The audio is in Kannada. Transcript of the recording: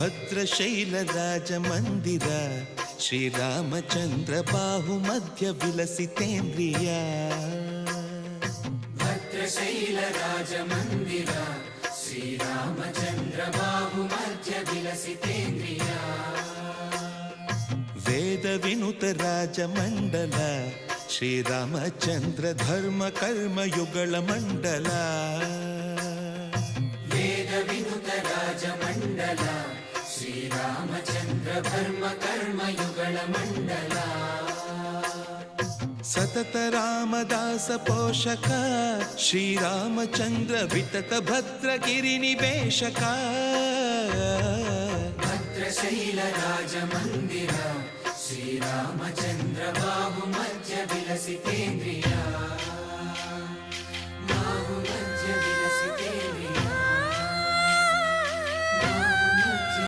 ಭದ್ರಶೈಲರಾಜಮಂದಿರ ಶ್ರೀರಾಮಚಂದ್ರ ಬಾಹು ಮಧ್ಯ ವಿಲಸಿತೇಂದ್ರಿಯ. ಭದ್ರಶೈಲರಾಜಮಂದಿರ ಶ್ರೀರಾಮಚಂದ್ರ ಬಾಹು ಮಧ್ಯ ವಿಲಸಿತೇಂದ್ರಿಯ. ವೇದ ವಿನುತ ರಾಜಮಂಡಲ ಶ್ರೀರಾಮಚಂದ್ರ ಧರ್ಮ ಕರ್ಮಯುಗಳ ಮಂಡಲ. ವೇದ ವಿನುತ ರಾಜಮಂಡಲ ಶ್ರೀರಾಮಚಂದ್ರ ಧರ್ಮ ಕರ್ಮಯುಗಳ ಮಂಡಲ. ಸತತ ರಾಮದಾಸ ಪೋಷಕ ಶ್ರೀರಾಮಚಂದ್ರ ವಿತತ ಭದ್ರಗಿರಿ ನಿವೇಶಕ. ಭದ್ರಶೈಲ ರಾಜಮಂದಿರ ಶ್ರೀರಾಮಚಂದ್ರ ಬಾಹು ಮಧ್ಯ ವಿಲಸಿತೇಂದ್ರಿಯ. ಬಾಹು ಮಧ್ಯ ವಿಲಸಿತೇಂದ್ರಿಯ.